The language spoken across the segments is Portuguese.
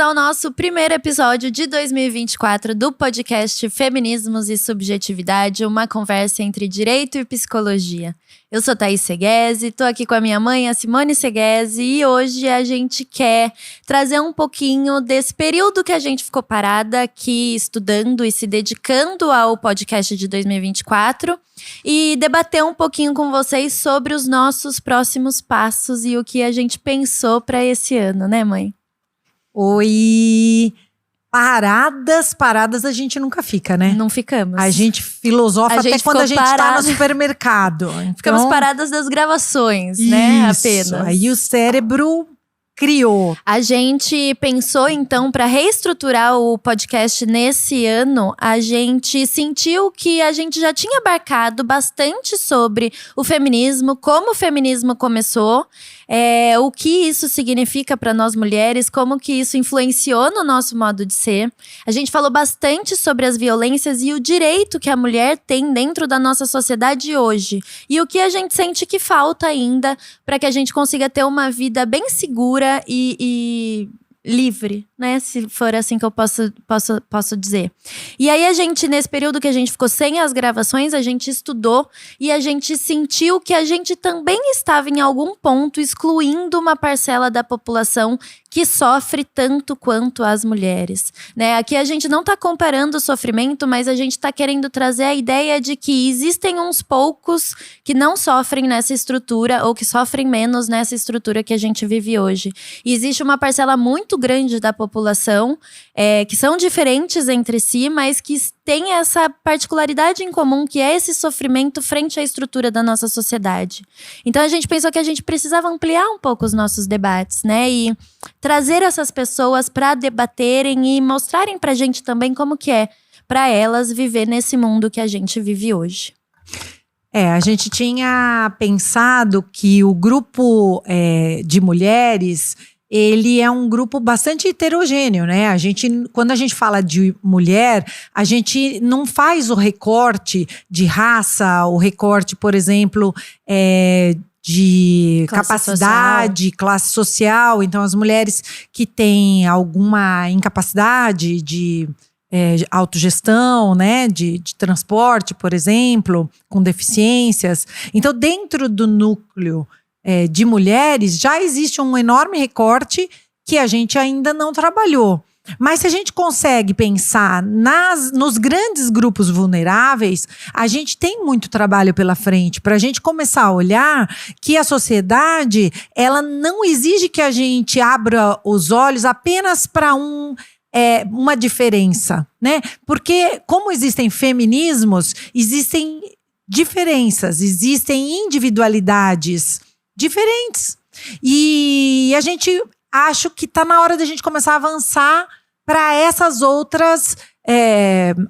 ao nosso primeiro episódio de 2024 do podcast Feminismos e Subjetividade, uma conversa entre direito e psicologia. Eu sou Thaís Seguesi, tô aqui com a minha mãe, a Simone Seguesi, e hoje a gente quer trazer um pouquinho desse período que a gente ficou parada aqui estudando e se dedicando ao podcast de 2024 e debater um pouquinho com vocês sobre os nossos próximos passos e o que a gente pensou para esse ano, né, mãe? Oi! Paradas a gente nunca fica, né? Não ficamos. A gente filosofa até quando a gente tá no supermercado. Ficamos paradas das gravações, né? Apenas. Aí o cérebro criou. A gente pensou, então, para reestruturar o podcast nesse ano, a gente sentiu que a gente já tinha abarcado bastante sobre o feminismo, como o feminismo começou, o que isso significa para nós mulheres, como que isso influenciou no nosso modo de ser. A gente falou bastante sobre as violências e o direito que a mulher tem dentro da nossa sociedade hoje. E o que a gente sente que falta ainda para que a gente consiga ter uma vida bem segura e livre, né? Se for assim que eu posso dizer. E aí a gente, nesse período que a gente ficou sem as gravações, a gente estudou e a gente sentiu que a gente também estava em algum ponto excluindo uma parcela da população que sofre tanto quanto as mulheres, né? Aqui a gente não tá comparando o sofrimento, mas a gente tá querendo trazer a ideia de que existem uns poucos que não sofrem nessa estrutura ou que sofrem menos nessa estrutura que a gente vive hoje. E existe uma parcela muito grande da população que são diferentes entre si, mas que tem essa particularidade em comum, que é esse sofrimento frente à estrutura da nossa sociedade. Então a gente pensou que a gente precisava ampliar um pouco os nossos debates, né? E trazer essas pessoas para debaterem e mostrarem pra gente também como que é para elas viver nesse mundo que a gente vive hoje. A gente tinha pensado que o grupo de mulheres, ele é um grupo bastante heterogêneo, né? Quando a gente fala de mulher, a gente não faz o recorte de raça, o recorte, por exemplo, de classe capacidade, social. Classe social. Então, as mulheres que têm alguma incapacidade de autogestão, né, de transporte, por exemplo, com deficiências. Então, dentro do núcleo de mulheres, já existe um enorme recorte que a gente ainda não trabalhou. Mas se a gente consegue pensar nos grandes grupos vulneráveis, a gente tem muito trabalho pela frente para a gente começar a olhar que a sociedade, ela não exige que a gente abra os olhos apenas para uma diferença, né? Porque como existem feminismos, existem diferenças, existem individualidades diferentes. E a gente acho que está na hora da gente começar a avançar para essas outras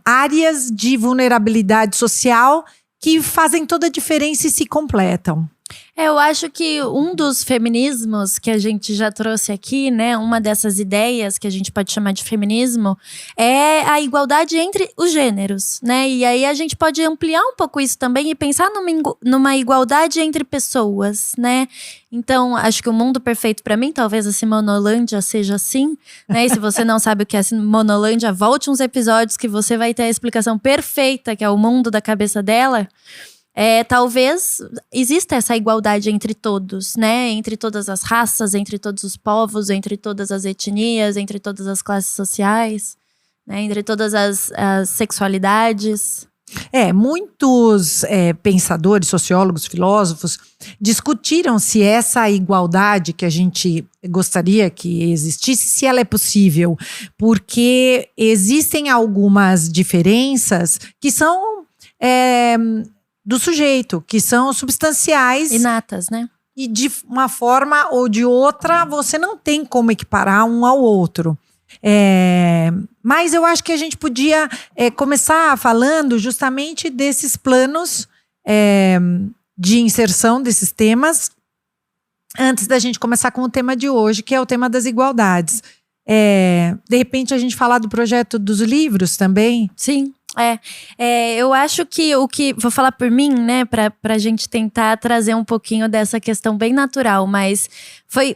áreas de vulnerabilidade social que fazem toda a diferença e se completam. Eu acho que um dos feminismos que a gente já trouxe aqui, né, uma dessas ideias que a gente pode chamar de feminismo, é a igualdade entre os gêneros, né? E aí a gente pode ampliar um pouco isso também e pensar numa igualdade entre pessoas, né? Então, acho que o mundo perfeito para mim, talvez a Simonolândia seja assim, né? E se você não sabe o que é a Simonolândia, volte uns episódios que você vai ter a explicação perfeita, que é o mundo da cabeça dela. Talvez exista essa igualdade entre todos, né? Entre todas as raças, entre todos os povos, entre todas as etnias, entre todas as classes sociais, né? Entre todas as sexualidades. Muitos pensadores, sociólogos, filósofos discutiram se essa igualdade que a gente gostaria que existisse, se ela é possível, porque existem algumas diferenças que são do sujeito, que são substanciais. Inatas, né? E de uma forma ou de outra, você não tem como equiparar um ao outro. Mas eu acho que a gente podia começar falando justamente desses planos de inserção desses temas, antes da gente começar com o tema de hoje, que é o tema das igualdades. De repente a gente falar do projeto dos livros também. Sim. Eu acho que vou falar por mim, né, pra gente tentar trazer um pouquinho dessa questão bem natural, mas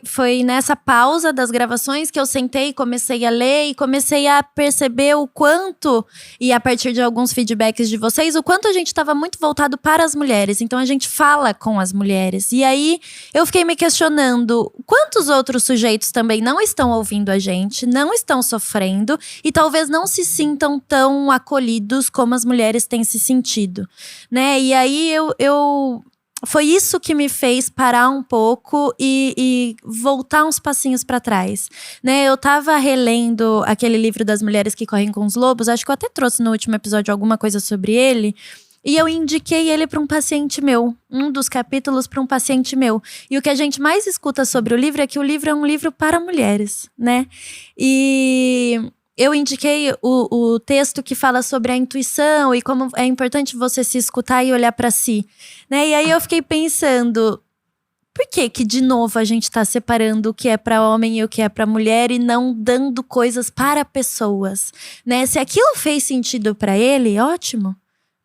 foi nessa pausa das gravações que eu sentei, comecei a ler e comecei a perceber o quanto, e a partir de alguns feedbacks de vocês, o quanto a gente estava muito voltado para as mulheres. Então a gente fala com as mulheres. E aí eu fiquei me questionando quantos outros sujeitos também não estão ouvindo a gente, não estão sofrendo e talvez não se sintam tão acolhidos como as mulheres têm se sentido, né? E aí foi isso que me fez parar um pouco e voltar uns passinhos para trás, né? Eu tava relendo aquele livro das Mulheres que Correm com os Lobos, acho que eu até trouxe no último episódio alguma coisa sobre ele. E eu indiquei ele para um paciente meu, um dos capítulos para um paciente meu. E o que a gente mais escuta sobre o livro é que o livro é um livro para mulheres, né? E eu indiquei o texto que fala sobre a intuição e como é importante você se escutar e olhar para si, né? E aí eu fiquei pensando, por que de novo a gente tá separando o que é para homem e o que é para mulher e não dando coisas para pessoas, né? Se aquilo fez sentido para ele, ótimo.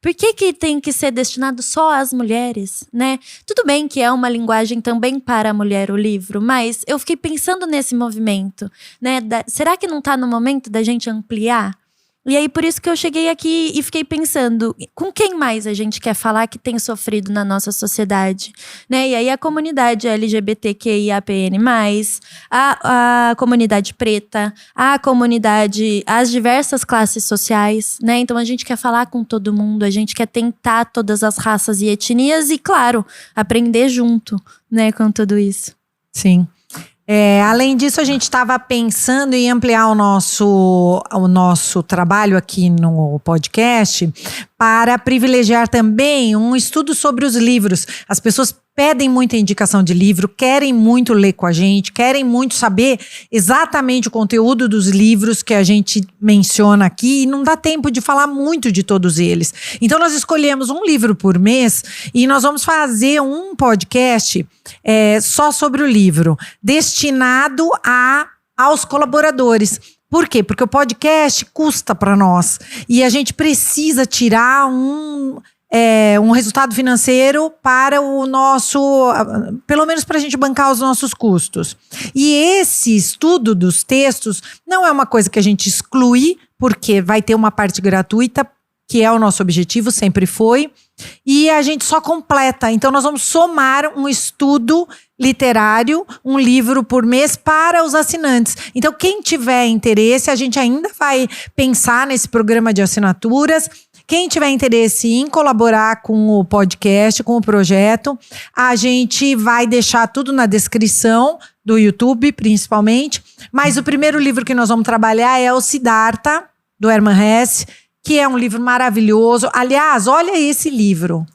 Por que tem que ser destinado só às mulheres, né? Tudo bem que é uma linguagem também para a mulher o livro, mas eu fiquei pensando nesse movimento, né? Será que não tá no momento da gente ampliar? E aí, por isso que eu cheguei aqui e fiquei pensando, com quem mais a gente quer falar que tem sofrido na nossa sociedade, né? E aí a comunidade LGBTQIAPN+, a comunidade preta, a comunidade, as diversas classes sociais, né? Então a gente quer falar com todo mundo, a gente quer tentar todas as raças e etnias e, claro, aprender junto, né, com tudo isso. Sim. Além disso, a gente estava pensando em ampliar o nosso trabalho aqui no podcast para privilegiar também um estudo sobre os livros. As pessoas pedem muita indicação de livro, querem muito ler com a gente, querem muito saber exatamente o conteúdo dos livros que a gente menciona aqui e não dá tempo de falar muito de todos eles. Então nós escolhemos um livro por mês e nós vamos fazer um podcast só sobre o livro, destinado aos colaboradores. Por quê? Porque o podcast custa para nós e a gente precisa tirar um resultado financeiro para o nosso, pelo menos para a gente bancar os nossos custos. E esse estudo dos textos não é uma coisa que a gente exclui, porque vai ter uma parte gratuita, que é o nosso objetivo, sempre foi, e a gente só completa. Então nós vamos somar um estudo literário, um livro por mês para os assinantes. Então quem tiver interesse, a gente ainda vai pensar nesse programa de assinaturas. Quem tiver interesse em colaborar com o podcast, com o projeto, a gente vai deixar tudo na descrição do YouTube, principalmente. Mas o primeiro livro que nós vamos trabalhar é o Siddhartha, do Hermann Hesse, que é um livro maravilhoso. Aliás, olha esse livro.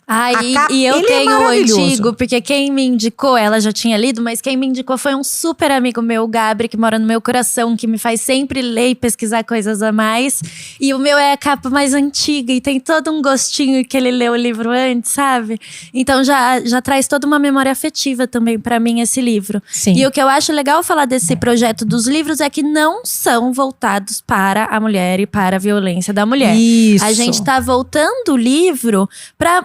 E eu tenho o antigo, porque quem me indicou, ela já tinha lido, mas quem me indicou foi um super amigo meu, o Gabri, que mora no meu coração, que me faz sempre ler e pesquisar coisas a mais. E o meu é a capa mais antiga e tem todo um gostinho que ele leu o livro antes, sabe? Então já traz toda uma memória afetiva também pra mim esse livro. Sim. E o que eu acho legal falar desse projeto dos livros é que não são voltados para a mulher e para a violência da mulher. Isso. A gente tá voltando o livro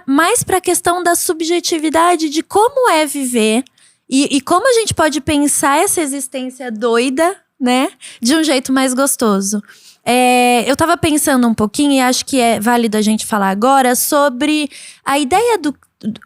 mais para a questão da subjetividade de como é viver e como a gente pode pensar essa existência doida, né, de um jeito mais gostoso. Eu tava pensando um pouquinho, e acho que é válido a gente falar agora, sobre a ideia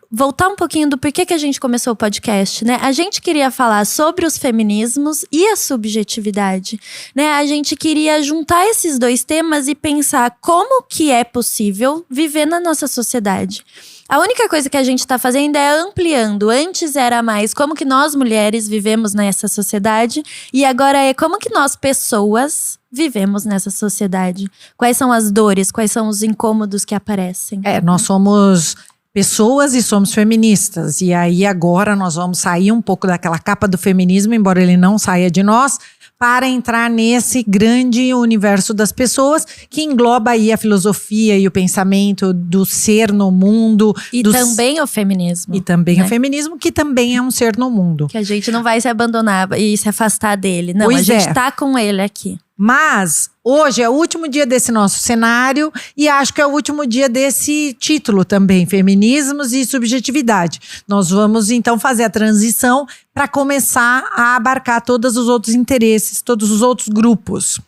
voltar um pouquinho do porquê que a gente começou o podcast, né? A gente queria falar sobre os feminismos e a subjetividade, né? A gente queria juntar esses dois temas e pensar como que é possível viver na nossa sociedade. A única coisa que a gente tá fazendo é ampliando. Antes era mais como que nós mulheres vivemos nessa sociedade e agora é como que nós pessoas vivemos nessa sociedade. Quais são as dores, quais são os incômodos que aparecem. Nós somos pessoas e somos feministas. E aí agora nós vamos sair um pouco daquela capa do feminismo, embora ele não saia de nós, para entrar nesse grande universo das pessoas que engloba aí a filosofia e o pensamento do ser no mundo. E também o feminismo. E também o feminismo, que também é um ser no mundo. Que a gente não vai se abandonar e se afastar dele. Não, Pois a gente tá com ele aqui. Mas hoje é o último dia desse nosso cenário e acho que é o último dia desse título também, Feminismos e Subjetividade. Nós vamos então fazer a transição para começar a abarcar todos os outros interesses, todos os outros grupos.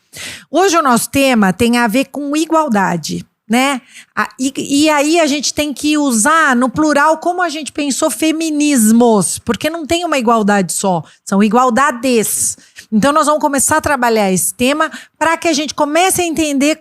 Hoje o nosso tema tem a ver com igualdade, né? E aí a gente tem que usar no plural como a gente pensou feminismos, porque não tem uma igualdade só, são igualdades. Então nós vamos começar a trabalhar esse tema para que a gente comece a entender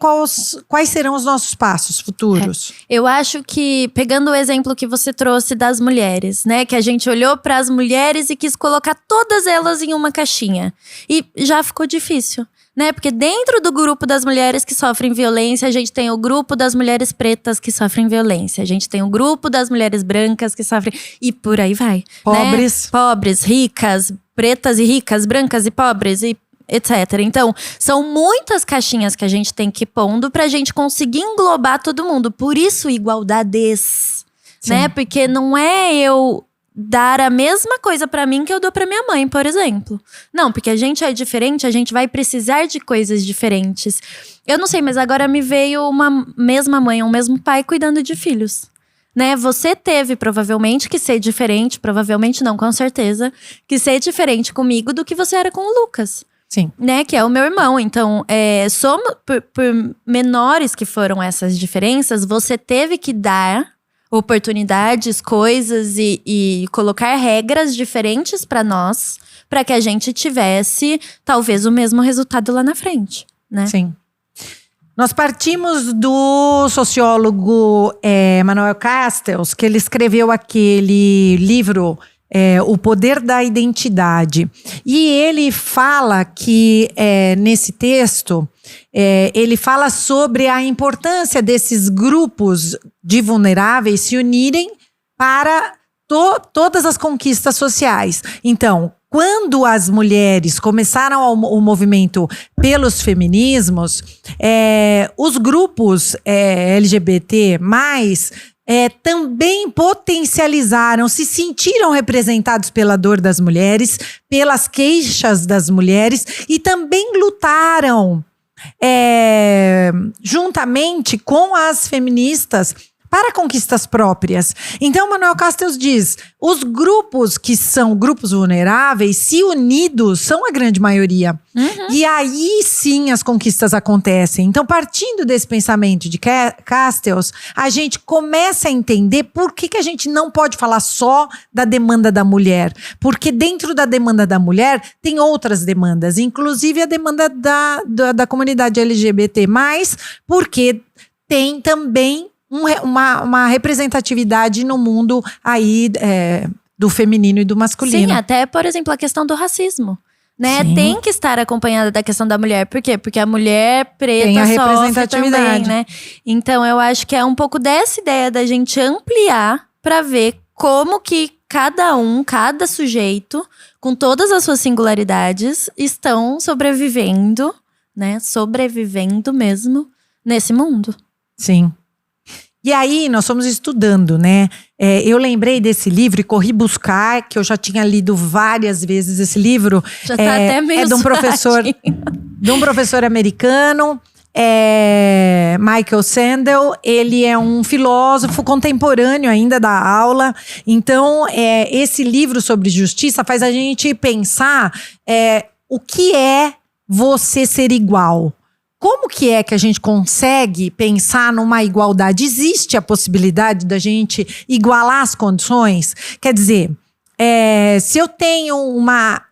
quais serão os nossos passos futuros. Eu acho que, pegando o exemplo que você trouxe das mulheres, né? Que a gente olhou para as mulheres e quis colocar todas elas em uma caixinha. E já ficou difícil, né? Porque dentro do grupo das mulheres que sofrem violência, a gente tem o grupo das mulheres pretas que sofrem violência. A gente tem o grupo das mulheres brancas que sofrem… E por aí vai. Pobres. Né? Pobres, ricas, pretas e ricas, brancas e pobres e etc. Então, são muitas caixinhas que a gente tem que ir pondo pra gente conseguir englobar todo mundo. Por isso, igualdades, né? Porque não é eu dar a mesma coisa pra mim que eu dou pra minha mãe, por exemplo. Não, porque a gente é diferente, a gente vai precisar de coisas diferentes. Eu não sei, mas agora me veio uma mesma mãe, um mesmo pai cuidando de filhos. Né, você teve provavelmente que ser diferente, provavelmente não, com certeza, que ser diferente comigo do que você era com o Lucas. Sim. Né, que é o meu irmão. Então, somos, por menores que foram essas diferenças, você teve que dar oportunidades, coisas e colocar regras diferentes para nós, para que a gente tivesse, talvez, o mesmo resultado lá na frente, né? Sim. Nós partimos do sociólogo Manuel Castells, que ele escreveu aquele livro O Poder da Identidade. E ele fala que, nesse texto, ele fala sobre a importância desses grupos de vulneráveis se unirem para todas as conquistas sociais. Então, quando as mulheres começaram o movimento pelos feminismos, os grupos LGBT+, também potencializaram, se sentiram representados pela dor das mulheres, pelas queixas das mulheres e também lutaram juntamente com as feministas para conquistas próprias. Então, Manuel Castells diz, os grupos que são grupos vulneráveis, se unidos, são a grande maioria. Uhum. E aí sim as conquistas acontecem. Então, partindo desse pensamento de Castells, a gente começa a entender por que a gente não pode falar só da demanda da mulher. Porque dentro da demanda da mulher tem outras demandas, inclusive a demanda da comunidade LGBT+, porque tem também uma representatividade no mundo aí do feminino e do masculino. Sim, até, por exemplo, a questão do racismo. Né? Sim. Tem que estar acompanhada da questão da mulher. Por quê? Porque a mulher preta tem a sofre representatividade também, né? Então, eu acho que é um pouco dessa ideia da gente ampliar para ver como que cada sujeito, com todas as suas singularidades, estão sobrevivendo, né? Sobrevivendo mesmo nesse mundo. Sim. E aí, nós fomos estudando, né? Eu lembrei desse livro e corri buscar, que eu já tinha lido várias vezes esse livro. Já tá até meio de um professor americano, Michael Sandel. Ele é um filósofo contemporâneo ainda da aula. Então, esse livro sobre justiça faz a gente pensar o que é você ser igual. Como que é que a gente consegue pensar numa igualdade? Existe a possibilidade da gente igualar as condições? Quer dizer, se eu tenho uma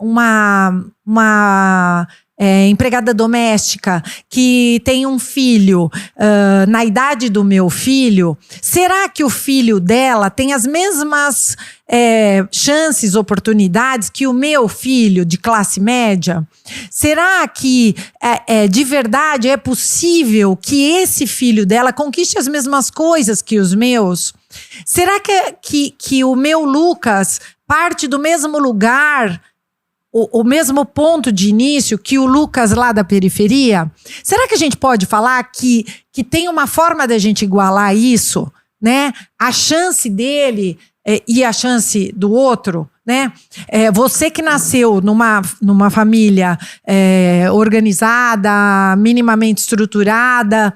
empregada doméstica que tem um filho na idade do meu filho, será que o filho dela tem as mesmas chances, oportunidades que o meu filho de classe média? Será que de verdade é possível que esse filho dela conquiste as mesmas coisas que os meus? Será que o meu Lucas parte do mesmo lugar, o mesmo ponto de início que o Lucas lá da periferia? Será que a gente pode falar que tem uma forma da gente igualar isso, né? A chance dele e a chance do outro né? Você que nasceu numa família organizada, minimamente estruturada,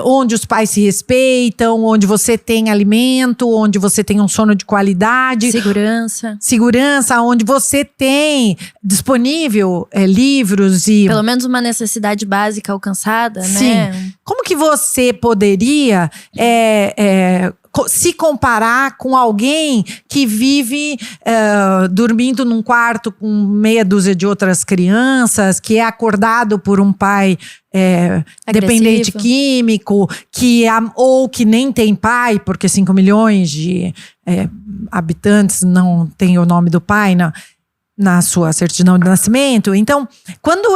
onde os pais se respeitam, onde você tem alimento, onde você tem um sono de qualidade. Segurança, onde você tem disponível livros e… Pelo menos uma necessidade básica alcançada, Sim. né? Como que você poderia… se comparar com alguém que vive dormindo num quarto com meia dúzia de outras crianças, que é acordado por um pai dependente químico, ou que nem tem pai, porque 5 milhões de habitantes não tem o nome do pai na sua certidão de nascimento. Então, quando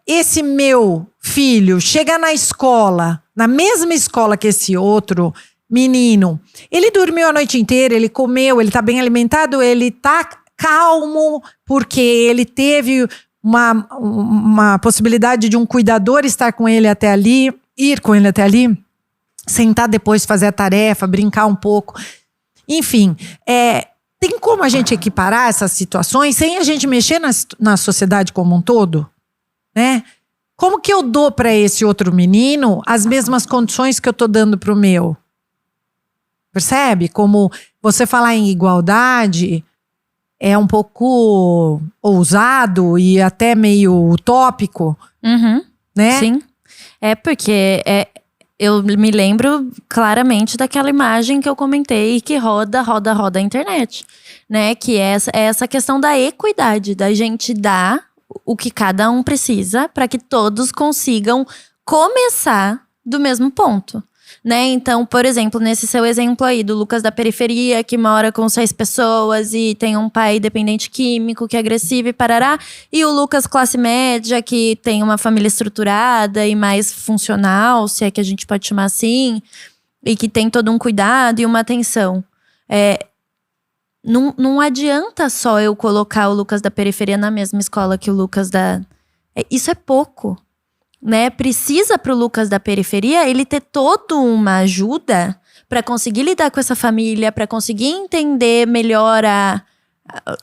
esse meu filho chega na escola, na mesma escola que esse outro menino, ele dormiu a noite inteira, ele comeu, ele tá bem alimentado, ele tá calmo, porque ele teve uma possibilidade de um cuidador estar com ele até ali, ir com ele até ali, sentar depois, fazer a tarefa, brincar um pouco. Enfim, tem como a gente equiparar essas situações sem a gente mexer na sociedade como um todo? Né? Como que eu dou para esse outro menino as mesmas condições que eu tô dando pro meu? Percebe? Como você falar em igualdade é um pouco ousado e até meio utópico, né? Sim, porque eu me lembro claramente daquela imagem que eu comentei que roda a internet, né? Que é essa questão da equidade, da gente dar o que cada um precisa para que todos consigam começar do mesmo ponto. Né? Então, por exemplo, nesse seu exemplo aí do Lucas da periferia, que mora com 6 pessoas e tem um pai dependente químico, que é agressivo e parará. E o Lucas classe média, que tem uma família estruturada e mais funcional, se é que a gente pode chamar assim. E que tem todo um cuidado e uma atenção. Não adianta só eu colocar o Lucas da periferia na mesma escola que o Lucas da… Isso é pouco. Né, precisa pro Lucas da periferia ele ter toda uma ajuda para conseguir lidar com essa família, para conseguir entender melhor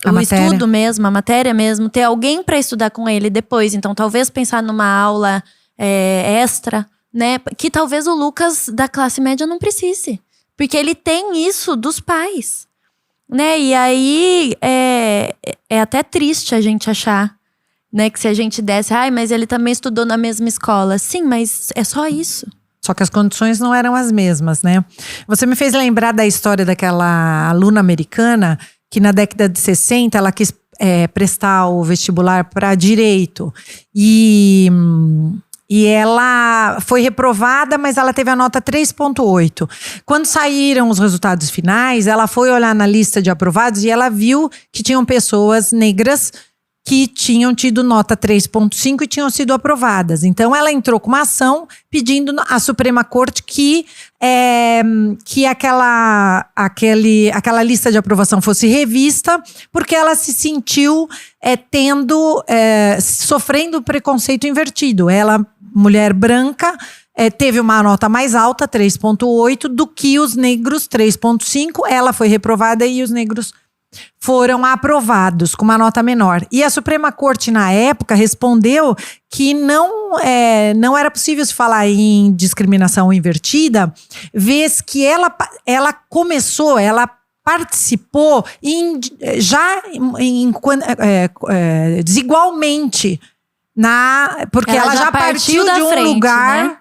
o estudo mesmo, a matéria mesmo, ter alguém para estudar com ele depois. Então, talvez pensar numa aula extra, né, que talvez o Lucas da classe média não precise, porque ele tem isso dos pais, né? E aí é até triste a gente achar, né, que se a gente desse, mas ele também estudou na mesma escola. Sim, mas é só isso. Só que as condições não eram as mesmas, né? Você me fez lembrar da história daquela aluna americana que na década de 60 ela quis prestar o vestibular para direito. E ela foi reprovada, mas ela teve a nota 3,8. Quando saíram os resultados finais, ela foi olhar na lista de aprovados e ela viu que tinham pessoas negras que tinham tido nota 3,5 e tinham sido aprovadas. Então, ela entrou com uma ação pedindo à Suprema Corte que aquela lista de aprovação fosse revista, porque ela se sentiu sofrendo preconceito invertido. Ela, mulher branca, teve uma nota mais alta, 3,8, do que os negros, 3,5. Ela foi reprovada e os negros foram aprovados com uma nota menor. E a Suprema Corte, na época, respondeu que não era possível se falar em discriminação invertida, vez que ela participou desigualmente, porque ela já partiu de um lugar… né?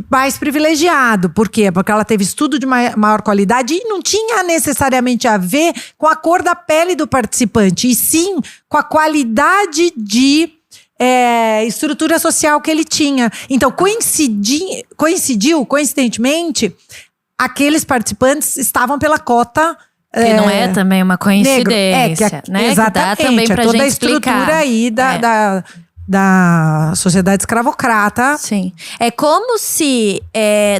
Mais privilegiado. Por quê? Porque ela teve estudo de maior qualidade e não tinha necessariamente a ver com a cor da pele do participante, e sim com a qualidade de estrutura social que ele tinha. Então, coincidentemente, aqueles participantes estavam pela cota… Que não é também uma coincidência, né? Exatamente, que dá também pra toda gente a estrutura explicar. aí da sociedade escravocrata. Sim. É como se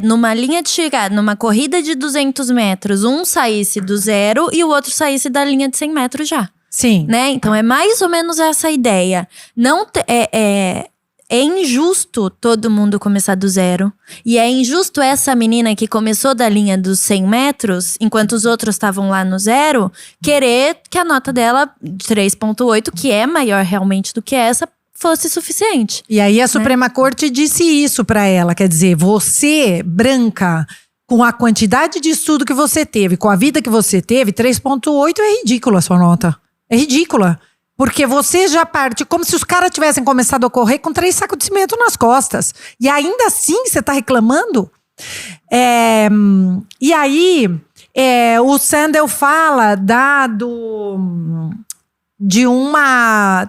numa linha de chegada, numa corrida de 200 metros, um saísse do 0 e o outro saísse da linha de 100 metros já. Sim. Né? Então é mais ou menos essa ideia. Não é injusto todo mundo começar do zero. E é injusto essa menina que começou da linha dos 100 metros, enquanto os outros estavam lá no zero, querer que a nota dela, 3,8, que é maior realmente do que essa, fosse suficiente. E aí a Suprema Corte disse isso pra ela. Quer dizer, você, branca, com a quantidade de estudo que você teve, com a vida que você teve, 3,8 é ridícula a sua nota. É ridícula. Porque você já parte como se os caras tivessem começado a correr com 3 sacos de cimento nas costas. E ainda assim você tá reclamando? E aí, o Sandel fala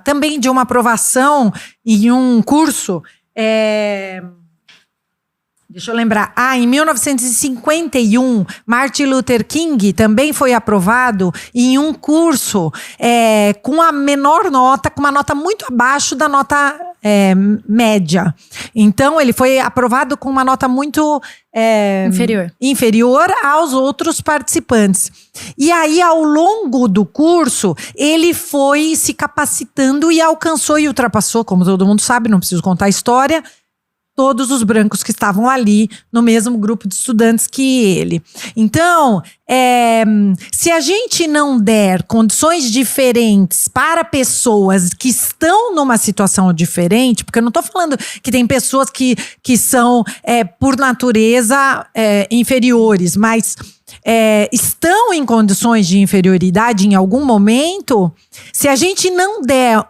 também de uma aprovação em um curso. Deixa eu lembrar. Em 1951, Martin Luther King também foi aprovado em um curso com a menor nota, com uma nota muito abaixo da nota média. Então, ele foi aprovado com uma nota muito inferior aos outros participantes. E aí, ao longo do curso, ele foi se capacitando e alcançou e ultrapassou, como todo mundo sabe, não preciso contar a história, todos os brancos que estavam ali no mesmo grupo de estudantes que ele. Então, se a gente não der condições diferentes para pessoas que estão numa situação diferente, porque eu não estou falando que tem pessoas que são, por natureza, inferiores, mas estão em condições de inferioridade em algum momento, se a gente não der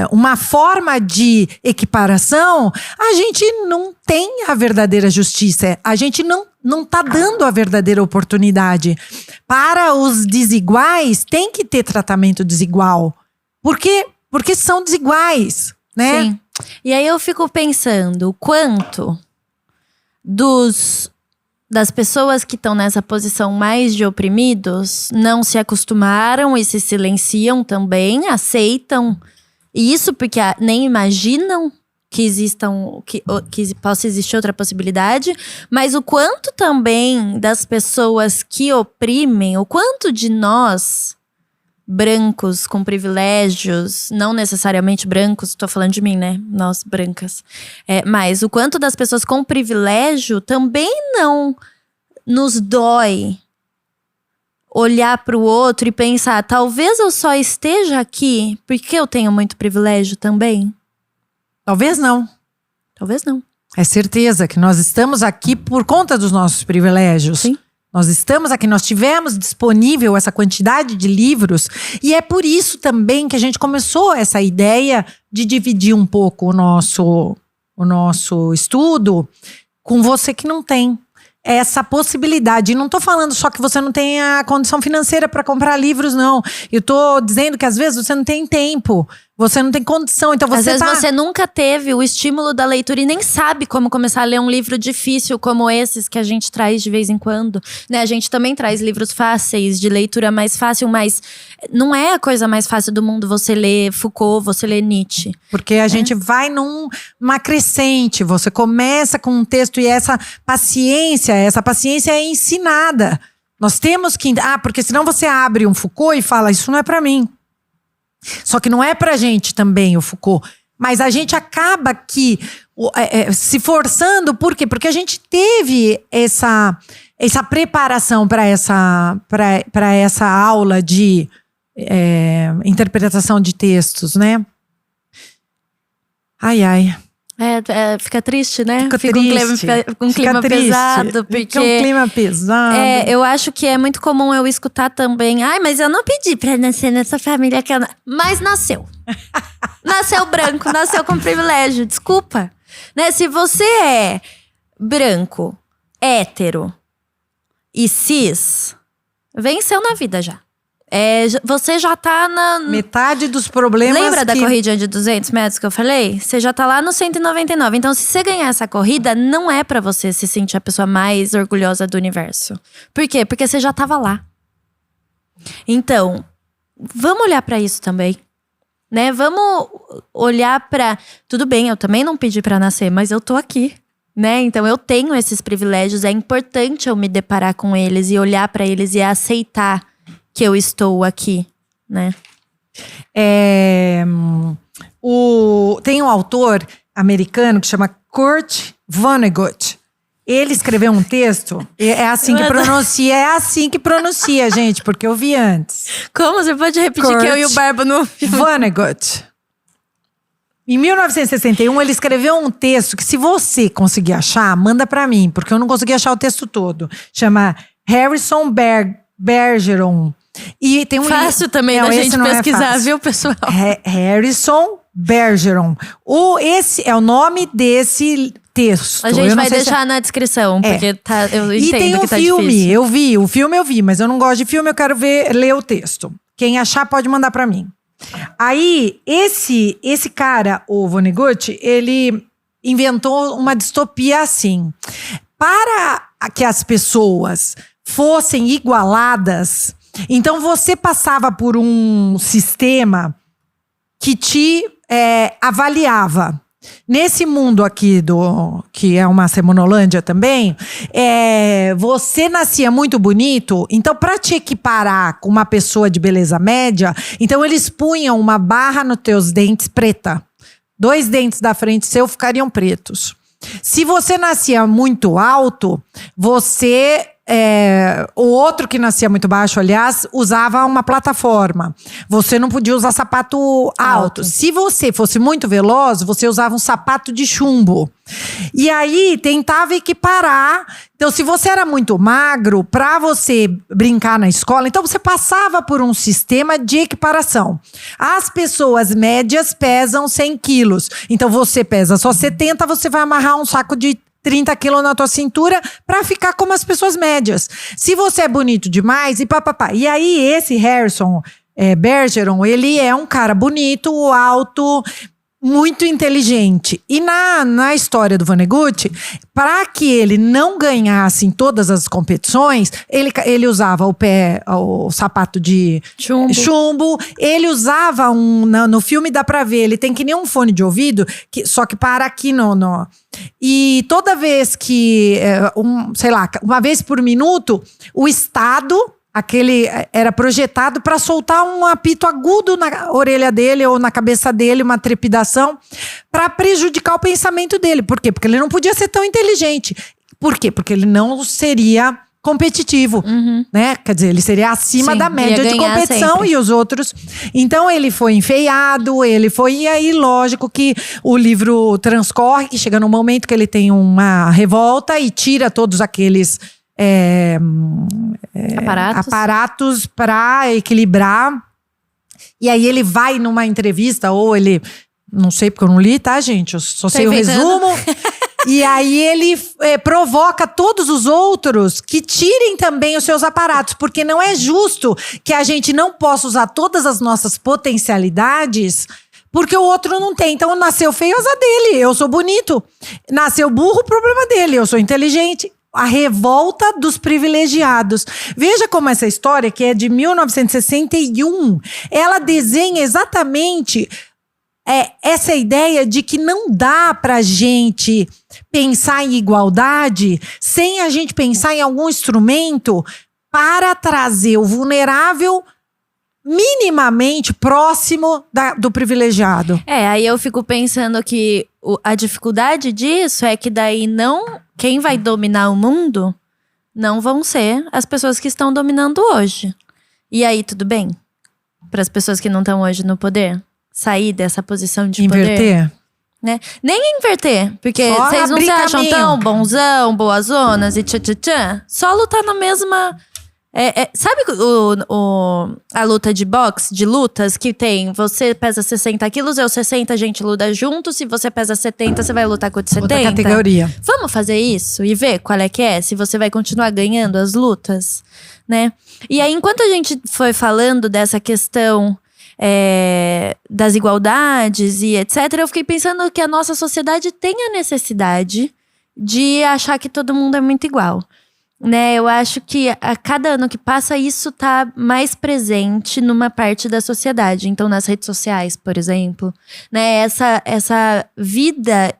uma forma de equiparação, a gente não tem a verdadeira justiça. A gente não está dando a verdadeira oportunidade. Para os desiguais, tem que ter tratamento desigual. Porque são desiguais, né? Sim. E aí eu fico pensando, quanto das pessoas que estão nessa posição mais de oprimidos não se acostumaram e se silenciam também, aceitam isso porque nem imaginam que possa existir outra possibilidade, mas o quanto também das pessoas que oprimem, o quanto de nós, brancos com privilégios, não necessariamente brancos, estou falando de mim, né? Nós, brancas. Mas o quanto das pessoas com privilégio também não nos dói olhar para o outro e pensar, talvez eu só esteja aqui porque eu tenho muito privilégio também? Talvez não. Talvez não. É certeza que nós estamos aqui por conta dos nossos privilégios. Sim. Nós estamos aqui, nós tivemos disponível essa quantidade de livros e é por isso também que a gente começou essa ideia de dividir um pouco o nosso estudo com você que não tem essa possibilidade. E não estou falando só que você não tem a condição financeira para comprar livros, não. Eu estou dizendo que às vezes você não tem tempo, você não tem condição. Então às vezes você nunca teve o estímulo da leitura e nem sabe como começar a ler um livro difícil como esses que a gente traz de vez em quando, né? A gente também traz livros fáceis, de leitura mais fácil, mas não é a coisa mais fácil do mundo você ler Foucault, você ler Nietzsche. Porque a gente vai numa crescente, você começa com um texto e essa paciência é ensinada. Nós temos que… porque senão você abre um Foucault e fala, isso não é para mim. Só que não é pra gente também o Foucault. Mas a gente acaba se forçando, por quê? Porque a gente teve essa preparação para essa aula de interpretação de textos, né? Ai. Fica triste, né? Fica triste. Um clima pesado. Fica um clima pesado. Eu acho que é muito comum eu escutar também. Mas eu não pedi pra nascer nessa família que mas nasceu. Nasceu branco, nasceu com privilégio. Desculpa. Né? Se você é branco, hétero e cis, venceu na vida já. Você já tá na… Metade dos problemas. Lembra da corrida de 200 metros que eu falei? Você já tá lá no 199. Então, se você ganhar essa corrida, não é pra você se sentir a pessoa mais orgulhosa do universo. Por quê? Porque você já tava lá. Então, vamos olhar pra isso também. Né? Vamos olhar pra… Tudo bem, eu também não pedi pra nascer, mas eu tô aqui. Né? Então, eu tenho esses privilégios. É importante eu me deparar com eles e olhar pra eles e aceitar que eu estou aqui, né? Tem um autor americano que chama Kurt Vonnegut. Ele escreveu um texto, é assim que pronuncia, gente, porque eu vi antes. Como? Você pode repetir Kurt que eu e o Barba não... Vonnegut. Em 1961, ele escreveu um texto que, se você conseguir achar, manda pra mim, porque eu não consegui achar o texto todo. Chama Harrison Bergeron. E tem um Fácil também da gente pesquisar, viu, pessoal? Harrison Bergeron. Esse é o nome desse texto. A gente vai deixar na descrição, porque eu entendo e tem que tá filme, difícil. o filme eu vi, mas eu não gosto de filme, eu quero ler o texto. Quem achar pode mandar pra mim. Aí, esse cara, o Vonnegut, ele inventou uma distopia assim. Para que as pessoas fossem igualadas, então você passava por um sistema que te avaliava. Nesse mundo aqui, que é uma Semonolândia também, você nascia muito bonito, então para te equiparar com uma pessoa de beleza média, então eles punham uma barra nos teus dentes preta. 2 dentes da frente seu ficariam pretos. Se você nascia muito alto, o outro que nascia muito baixo, aliás, usava uma plataforma. Você não podia usar sapato alto. Se você fosse muito veloz, você usava um sapato de chumbo. E aí, tentava equiparar. Então, se você era muito magro, para você brincar na escola, então você passava por um sistema de equiparação. As pessoas médias pesam 100 quilos. Então, você pesa só 70, você vai amarrar um saco de 30 quilos na tua cintura pra ficar como as pessoas médias. Se você é bonito demais, e papapá. E aí, esse Harrison Bergeron, ele é um cara bonito, alto, muito inteligente. E na história do Vonnegut, para que ele não ganhasse em todas as competições, ele usava o sapato de chumbo. Ele usava no filme dá pra ver, ele tem que nem um fone de ouvido, só que para aqui no. E toda vez que, uma vez por minuto, o Estado, era projetado para soltar um apito agudo na orelha dele ou na cabeça dele, uma trepidação, para prejudicar o pensamento dele. Por quê? Porque ele não podia ser tão inteligente. Por quê? Porque ele não seria competitivo, né? Quer dizer, ele seria acima da média de competição sempre. E os outros. Então, ele foi enfeiado, e aí, lógico que o livro transcorre, que chega num momento que ele tem uma revolta e tira todos aqueles aparatos para equilibrar. E aí ele vai numa entrevista, ou ele, não sei porque eu não li, tá, gente? Eu só sei o resumo. E aí ele provoca todos os outros que tirem também os seus aparatos, porque não é justo que a gente não possa usar todas as nossas potencialidades porque o outro não tem. Então, nasceu feio, azar dele. Eu sou bonito. Nasceu burro, problema dele. Eu sou inteligente. A revolta dos privilegiados. Veja como essa história, que é de 1961, ela desenha exatamente essa ideia de que não dá pra gente pensar em igualdade sem a gente pensar em algum instrumento para trazer o vulnerável minimamente próximo do privilegiado. Aí eu fico pensando que a dificuldade disso é que daí quem vai dominar o mundo não vão ser as pessoas que estão dominando hoje. E aí, tudo bem? Para as pessoas que não estão hoje no poder? Sair dessa posição de inverter? Poder? Né? Nem inverter, porque vocês não se acham tão bonzão, boazonas e tchan. Só lutar na mesma... sabe a luta de boxe, de lutas, que tem, você pesa 60 quilos, eu 60, a gente luta junto. Se você pesa 70, você vai lutar com o de 70. Outra categoria. Vamos fazer isso e ver qual é que é, se você vai continuar ganhando as lutas, né? E aí, enquanto a gente foi falando dessa questão das igualdades e etc, eu fiquei pensando que a nossa sociedade tem a necessidade de achar que todo mundo é muito igual. Né, eu acho que a cada ano que passa isso tá mais presente numa parte da sociedade. Então, nas redes sociais, por exemplo, né, essa vida,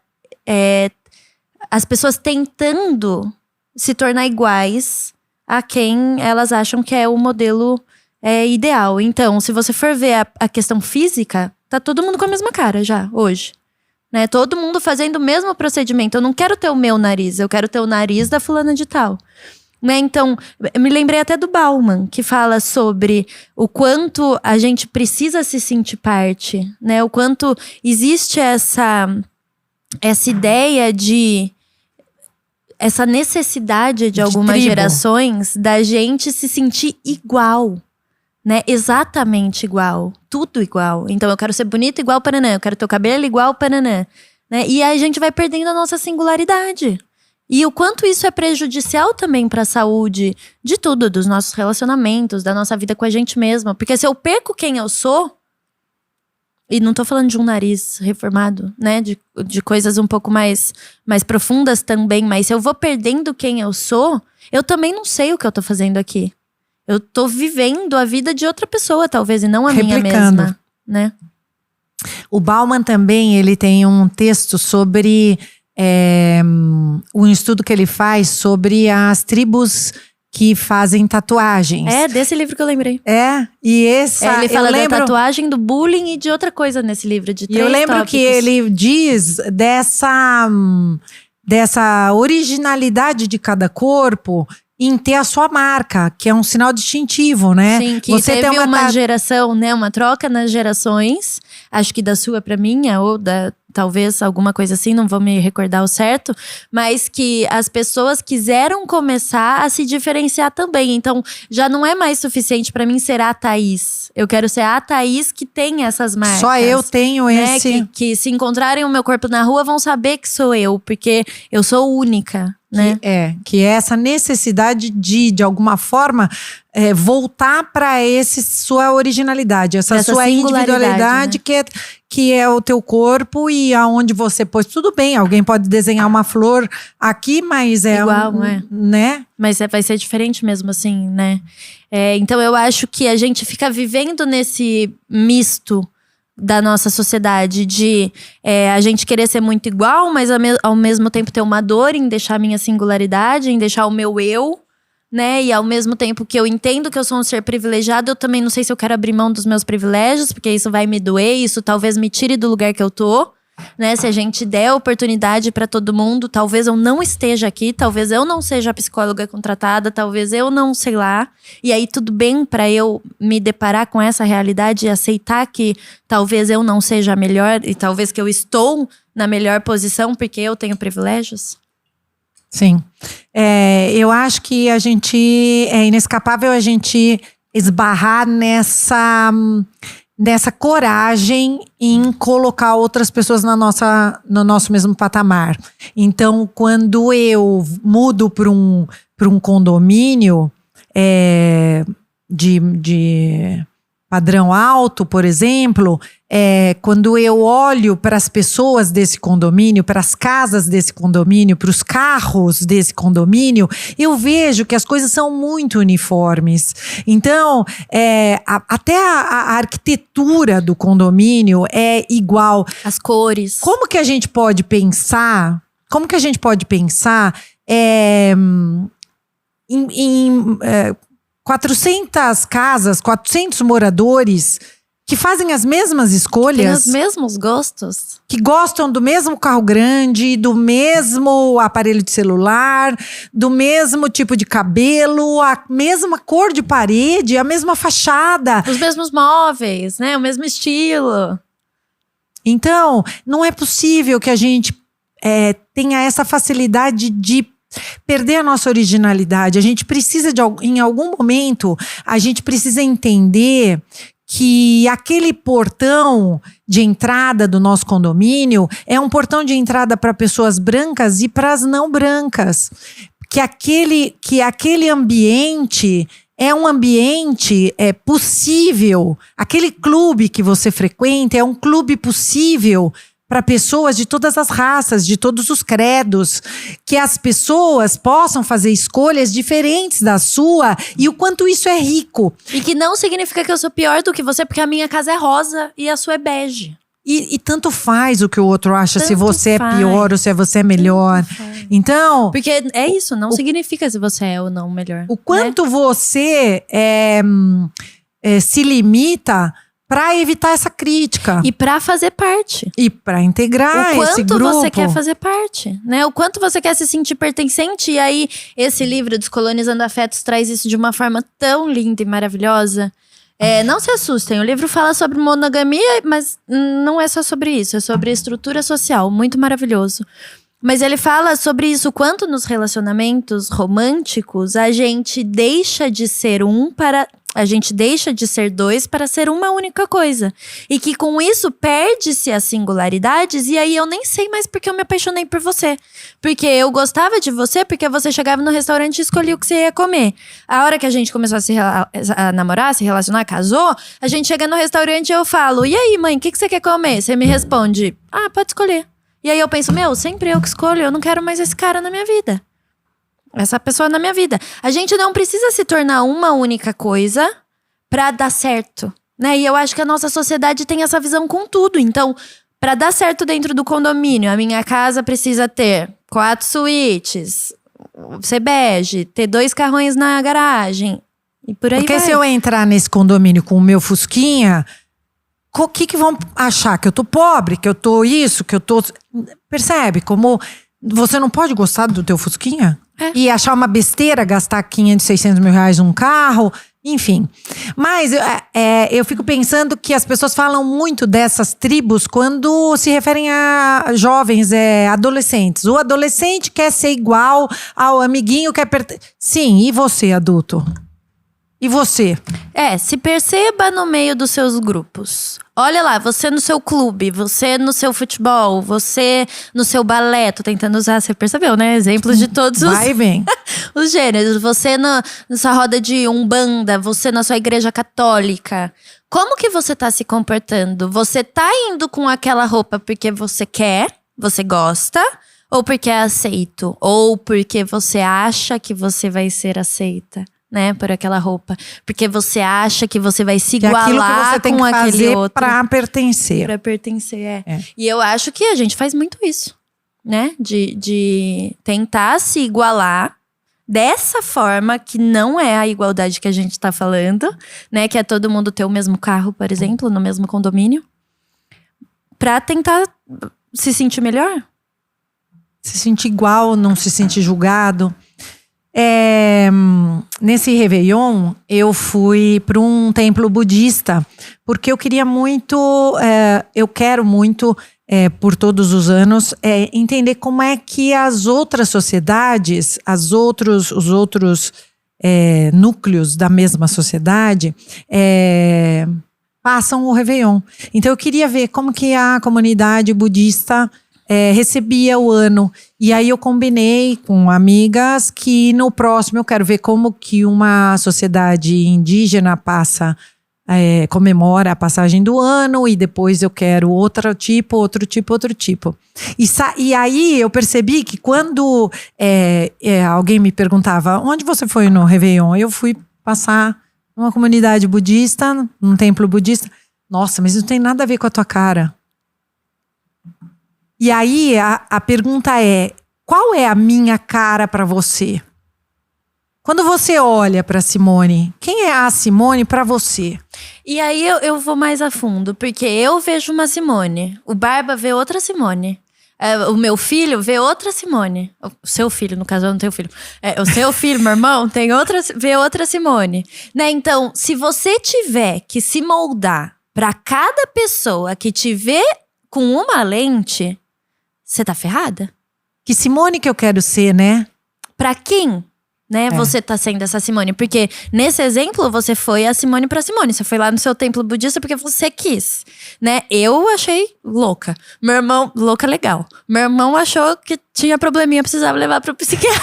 as pessoas tentando se tornar iguais a quem elas acham que é o modelo ideal. Então, se você for ver a questão física, Tá todo mundo com a mesma cara já, hoje. Né? Todo mundo fazendo o mesmo procedimento. Eu não quero ter o meu nariz, eu quero ter o nariz da fulana de tal. Né? Então, eu me lembrei até do Bauman, que fala sobre o quanto a gente precisa se sentir parte. Né? O quanto existe essa ideia de... essa necessidade de algumas gerações da gente se sentir igual. Né? Exatamente igual. Tudo igual. Então eu quero ser bonita igual Paranã. Eu quero ter o cabelo igual Paranã. Né? E aí a gente vai perdendo a nossa singularidade. E o quanto isso é prejudicial também para a saúde de tudo. Dos nossos relacionamentos, da nossa vida com a gente mesma. Porque se eu perco quem eu sou... E não tô falando de um nariz reformado, né? De coisas um pouco mais profundas também. Mas se eu vou perdendo quem eu sou... Eu também não sei o que eu tô fazendo aqui. Eu tô vivendo a vida de outra pessoa, talvez, e não a minha mesma, né? O Bauman também, ele tem um texto sobre um estudo que ele faz sobre as tribos que fazem tatuagens. É, desse livro que eu lembrei. E essa... ele fala da tatuagem, do bullying e de outra coisa nesse livro, de 3 eu lembro tópicos. Que ele diz dessa originalidade de cada corpo em ter a sua marca, que é um sinal distintivo, né? Sim, que você teve uma geração, né? Uma troca nas gerações. Acho que da sua pra minha, ou talvez alguma coisa assim, não vou me recordar o certo. Mas que as pessoas quiseram começar a se diferenciar também. Então, já não é mais suficiente pra mim ser a Thaís. Eu quero ser a Thaís que tem essas marcas. Só eu tenho esse... Que se encontrarem o meu corpo na rua, vão saber que sou eu. Porque eu sou única. Né? Que é essa necessidade de alguma forma, voltar para sua originalidade, essa sua individualidade, né? que é o teu corpo e aonde você pôs. Tudo bem, alguém pode desenhar uma flor aqui, mas igual, né? Mas vai ser diferente mesmo assim, né? Então eu acho que a gente fica vivendo nesse misto da nossa sociedade de a gente querer ser muito igual, mas ao mesmo tempo ter uma dor em deixar a minha singularidade, em deixar o meu eu, né? E ao mesmo tempo que eu entendo que eu sou um ser privilegiado, eu também não sei se eu quero abrir mão dos meus privilégios, porque isso vai me doer, isso talvez me tire do lugar que eu tô. Né? Se a gente der oportunidade para todo mundo, talvez eu não esteja aqui, talvez eu não seja a psicóloga contratada, talvez eu não, sei lá. E aí tudo bem para eu me deparar com essa realidade e aceitar que talvez eu não seja a melhor e talvez que eu estou na melhor posição porque eu tenho privilégios? Sim. Eu acho que é inescapável a gente esbarrar nessa coragem em colocar outras pessoas no nosso mesmo patamar. Então, quando eu mudo para um condomínio de padrão alto, por exemplo, quando eu olho para as pessoas desse condomínio, para as casas desse condomínio, para os carros desse condomínio, eu vejo que as coisas são muito uniformes. Então, até a arquitetura do condomínio é igual. As cores. Como que a gente pode pensar em 400 casas, 400 moradores que fazem as mesmas escolhas. Tem os mesmos gostos. Que gostam do mesmo carro grande, do mesmo aparelho de celular, do mesmo tipo de cabelo, a mesma cor de parede, a mesma fachada. Os mesmos móveis, né? O mesmo estilo. Então, não é possível que a gente tenha essa facilidade de perder a nossa originalidade. A gente precisa em algum momento, a gente precisa entender que aquele portão de entrada do nosso condomínio é um portão de entrada para pessoas brancas e para as não brancas. Que aquele ambiente é um ambiente possível. Aquele clube que você frequenta é um clube possível para pessoas de todas as raças, de todos os credos, que as pessoas possam fazer escolhas diferentes da sua e o quanto isso é rico. E que não significa que eu sou pior do que você, porque a minha casa é rosa e a sua é bege. E tanto faz o que o outro acha, se você é pior ou se você é melhor. Então… Porque é isso, não significa se você é ou não melhor. O quanto você se limita Pra evitar essa crítica. E pra fazer parte. E pra integrar esse grupo. O quanto você quer fazer parte, né? O quanto você quer se sentir pertencente. E aí, esse livro, Descolonizando Afetos, traz isso de uma forma tão linda e maravilhosa. Não se assustem, o livro fala sobre monogamia, mas não é só sobre isso. É sobre estrutura social, muito maravilhoso. Mas ele fala sobre isso, quanto nos relacionamentos românticos a gente deixa de ser dois para ser uma única coisa. E que com isso perde-se as singularidades. E aí eu nem sei mais porque eu me apaixonei por você. Porque eu gostava de você porque você chegava no restaurante e escolhia o que você ia comer. A hora que a gente começou a namorar, se relacionar, casou, a gente chega no restaurante e eu falo: e aí, mãe, o que você quer comer? Você me responde: pode escolher. E aí eu penso: sempre eu que escolho, eu não quero mais esse cara na minha vida. Essa pessoa na minha vida. A gente não precisa se tornar uma única coisa pra dar certo, né? E eu acho que a nossa sociedade tem essa visão com tudo. Então, pra dar certo dentro do condomínio, a minha casa precisa ter 4 suítes, ser bege, ter 2 carrões na garagem e por aí vai. Porque se eu entrar nesse condomínio com o meu fusquinha, o que vão achar? Que eu tô pobre, que eu tô isso, que eu tô... Percebe como você não pode gostar do teu fusquinha? E achar uma besteira gastar 500, 600 mil reais num carro, enfim. Mas eu fico pensando que as pessoas falam muito dessas tribos quando se referem a jovens, adolescentes. O adolescente quer ser igual ao amiguinho, Sim, e você, adulto? E você? Se perceba no meio dos seus grupos. Olha lá, você no seu clube, você no seu futebol, você no seu balé. Tô tentando usar, você percebeu, né? Exemplos de todos Vai e vem. os gêneros. Você na sua roda de umbanda, você na sua igreja católica. Como que você tá se comportando? Você tá indo com aquela roupa porque você quer, você gosta? Ou porque é aceito? Ou porque você acha que você vai ser aceita? Né, por aquela roupa. Porque você acha que você vai se igualar aquilo que você tem com que aquele fazer outro. pra pertencer. Pra pertencer, E eu acho que a gente faz muito isso, né? De tentar se igualar dessa forma que não é a igualdade que a gente tá falando, né? Que é todo mundo ter o mesmo carro, por exemplo, no mesmo condomínio. Pra tentar se sentir melhor. Se sentir igual, não se sentir julgado. Nesse Réveillon, eu fui para um templo budista, porque eu queria muito, eu quero muito, por todos os anos, entender como é que as outras sociedades, os outros núcleos da mesma sociedade passam o Réveillon. Então eu queria ver como que a comunidade budista recebia o ano. E aí eu combinei com amigas que no próximo eu quero ver como que uma sociedade indígena comemora a passagem do ano, e depois eu quero outro tipo. E aí eu percebi que quando alguém me perguntava: onde você foi no Réveillon? Eu fui passar numa comunidade budista, num templo budista. Nossa, mas não tem nada a ver com a tua cara. E aí a pergunta é: qual é a minha cara para você? Quando você olha para Simone, quem é a Simone para você? E aí eu vou mais a fundo, porque eu vejo uma Simone, o Barba vê outra Simone, o meu filho vê outra Simone. O seu filho, no caso eu não tenho filho. O seu filho, meu irmão, vê outra Simone. Né? Então, se você tiver que se moldar para cada pessoa que te vê com uma lente, você tá ferrada? Que Simone que eu quero ser, né? Pra quem, né, você tá sendo essa Simone? Porque nesse exemplo, você foi a Simone pra Simone. Você foi lá no seu templo budista porque você quis, né? Eu achei louca. Meu irmão, louca legal. Meu irmão achou que tinha probleminha, precisava levar pro psiquiatra.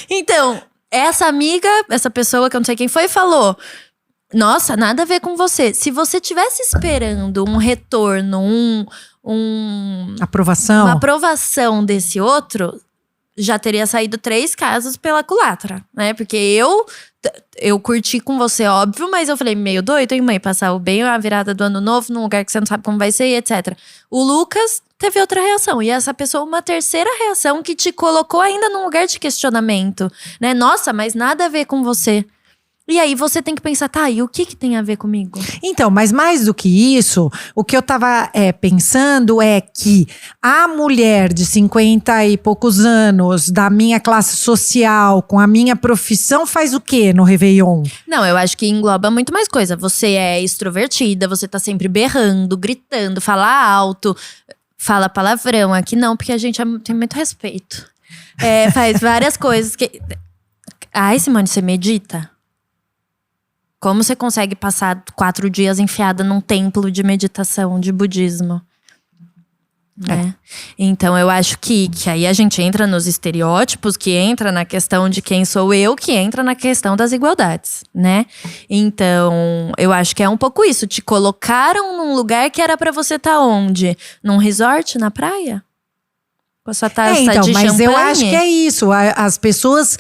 Então, essa amiga, essa pessoa que eu não sei quem foi, falou: nossa, nada a ver com você. Se você tivesse esperando um retorno, uma aprovação desse outro, já teria saído 3 casos pela culatra, né? Porque eu curti com você, óbvio, mas eu falei: meio doido, hein, mãe? Passar o bem a virada do ano novo num lugar que você não sabe como vai ser, etc. O Lucas teve outra reação. E essa pessoa, uma terceira reação que te colocou ainda num lugar de questionamento, né? Nossa, mas nada a ver com você. E aí você tem que pensar, tá, e o que tem a ver comigo? Então, mas mais do que isso, o que eu tava pensando é que a mulher de 50 e poucos anos, da minha classe social, com a minha profissão, faz o quê no Réveillon? Não, eu acho que engloba muito mais coisa. Você é extrovertida, você tá sempre berrando, gritando, fala alto, fala palavrão. Aqui não, porque a gente tem muito respeito. Faz várias coisas que… Ai, Simone, você medita? Como você consegue passar 4 dias enfiada num templo de meditação, de budismo? Né? Então eu acho que aí a gente entra nos estereótipos, que entra na questão de quem sou eu, que entra na questão das igualdades, né? Então eu acho que é um pouco isso. Te colocaram num lugar que era pra você estar onde? Num resort, na praia? Com a sua taça então, de mas champanhe? eu acho que é isso. As pessoas,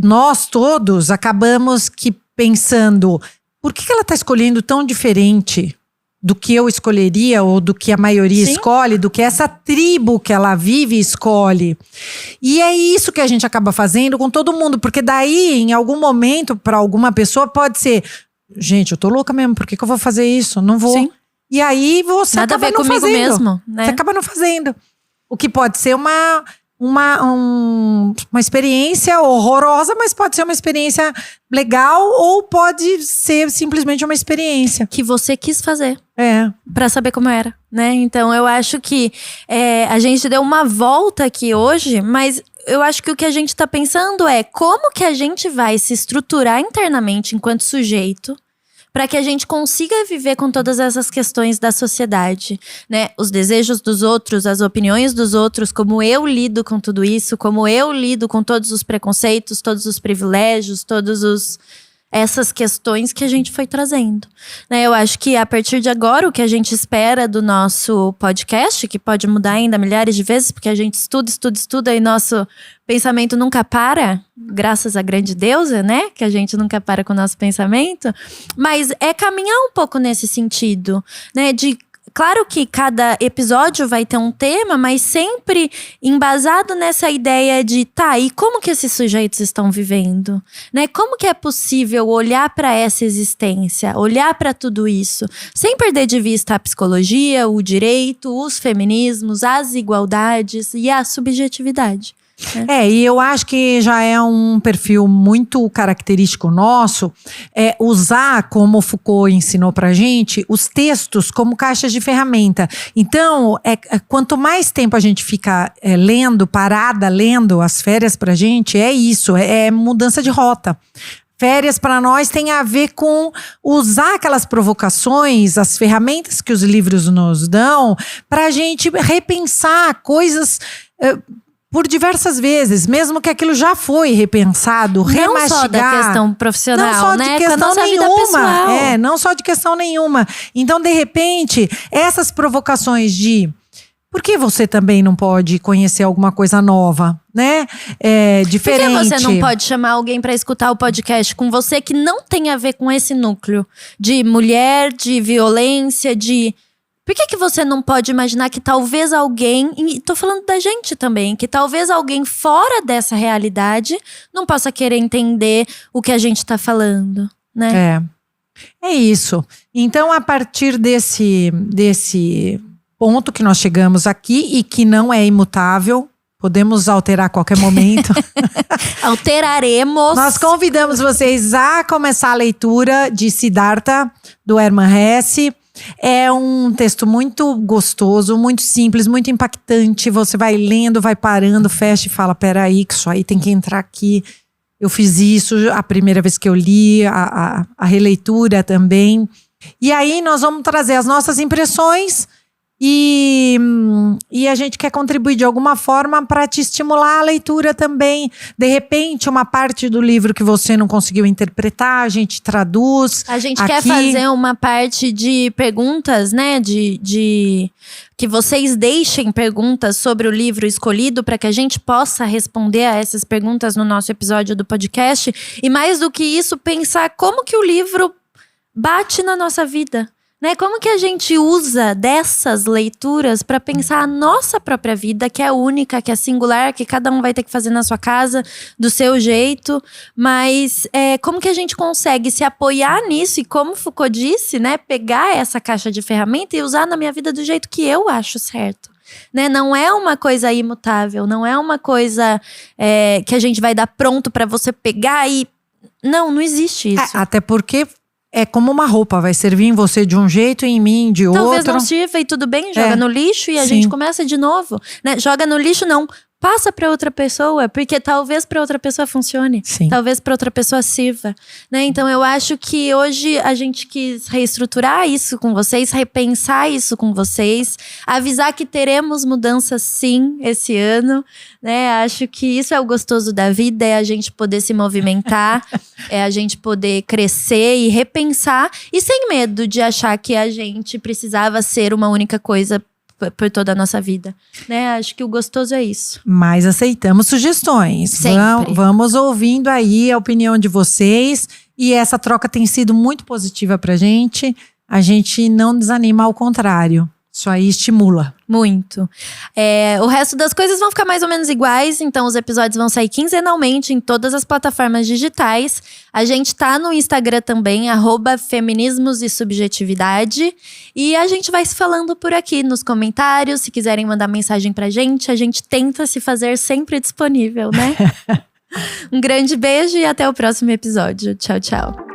nós todos acabamos que pensando, por que ela está escolhendo tão diferente do que eu escolheria ou do que a maioria escolhe, do que essa tribo que ela vive escolhe. E é isso que a gente acaba fazendo com todo mundo, porque daí, em algum momento, para alguma pessoa pode ser, gente, eu tô louca mesmo, por que eu vou fazer isso? Não vou. Sim. E aí você Nada acaba a ver não comigo fazendo. mesmo, né? Você acaba não fazendo. O que pode ser uma experiência horrorosa, mas pode ser uma experiência legal ou pode ser simplesmente uma experiência Que você quis fazer. Pra saber como era, né? Então eu acho que a gente deu uma volta aqui hoje, mas eu acho que o que a gente tá pensando é como que a gente vai se estruturar internamente enquanto sujeito para que a gente consiga viver com todas essas questões da sociedade, né? Os desejos dos outros, as opiniões dos outros, como eu lido com tudo isso, como eu lido com todos os preconceitos, todos os privilégios, essas questões que a gente foi trazendo, né? Eu acho que a partir de agora, o que a gente espera do nosso podcast, que pode mudar ainda milhares de vezes, porque a gente estuda e nosso pensamento nunca para, graças à grande deusa, né? Que a gente nunca para com o nosso pensamento, mas é caminhar um pouco nesse sentido, né? Claro que cada episódio vai ter um tema, mas sempre embasado nessa ideia de, tá, e como que esses sujeitos estão vivendo? Né? Como que é possível olhar para essa existência, olhar para tudo isso, sem perder de vista a psicologia, o direito, os feminismos, as igualdades e a subjetividade. E eu acho que já é um perfil muito característico nosso, usar, como Foucault ensinou pra gente, os textos como caixas de ferramenta. Então, quanto mais tempo a gente fica parada lendo, as férias pra gente, é isso, é mudança de rota. Férias para nós tem a ver com usar aquelas provocações, as ferramentas que os livros nos dão, pra gente repensar coisas… por diversas vezes, mesmo que aquilo já foi repensado, remastigar. Não só da questão profissional, não só né? de questão nenhuma. Não só de questão nenhuma. Então, de repente, essas provocações de… por que você também não pode conhecer alguma coisa nova, né? Diferente. Por que você não pode chamar alguém para escutar o podcast com você que não tem a ver com esse núcleo de mulher, de violência, de… Por que você não pode imaginar que talvez alguém, e tô falando da gente também, que talvez alguém fora dessa realidade não possa querer entender o que a gente tá falando, né? É isso. Então, a partir desse ponto que nós chegamos aqui e que não é imutável, podemos alterar a qualquer momento. Alteraremos. Nós convidamos vocês a começar a leitura de Siddhartha, do Hermann Hesse. É um texto muito gostoso, muito simples, muito impactante. Você vai lendo, vai parando, fecha e fala, peraí, que isso aí tem que entrar aqui. Eu fiz isso a primeira vez que eu li, a releitura também. E aí nós vamos trazer as nossas impressões e a gente quer contribuir de alguma forma para te estimular a leitura também. De repente, uma parte do livro que você não conseguiu interpretar, a gente traduz. A gente quer fazer uma parte de perguntas, né? De que vocês deixem perguntas sobre o livro escolhido para que a gente possa responder a essas perguntas no nosso episódio do podcast. E mais do que isso, pensar como que o livro bate na nossa vida. Né? Como que a gente usa dessas leituras para pensar a nossa própria vida, que é única, que é singular, que cada um vai ter que fazer na sua casa, do seu jeito. Mas como que a gente consegue se apoiar nisso e, como Foucault disse, né, pegar essa caixa de ferramenta e usar na minha vida do jeito que eu acho certo. Né? Não é uma coisa imutável, não é uma coisa que a gente vai dar pronto para você pegar e… Não existe isso. Até porque… É como uma roupa, vai servir em você de um jeito e em mim de outro. Talvez não sirva e tudo bem, joga no lixo e a gente começa de novo. Né? Joga no lixo não, passa para outra pessoa, porque talvez para outra pessoa funcione. Sim. Talvez para outra pessoa sirva. Né? Então eu acho que hoje a gente quis reestruturar isso com vocês, repensar isso com vocês, avisar que teremos mudanças sim esse ano. Né? Acho que isso é o gostoso da vida, é a gente poder se movimentar, é a gente poder crescer e repensar, e sem medo de achar que a gente precisava ser uma única coisa por toda a nossa vida, né? Acho que o gostoso é isso. Mas aceitamos sugestões. Sempre. Vamos ouvindo aí a opinião de vocês. E essa troca tem sido muito positiva pra gente. A gente não desanima, ao contrário. Isso aí estimula. Muito. O resto das coisas vão ficar mais ou menos iguais. Então os episódios vão sair quinzenalmente em todas as plataformas digitais. A gente tá no Instagram também, @feminismos e subjetividade. E a gente vai se falando por aqui nos comentários. Se quiserem mandar mensagem pra gente, a gente tenta se fazer sempre disponível, né? Um grande beijo e até o próximo episódio. Tchau, tchau.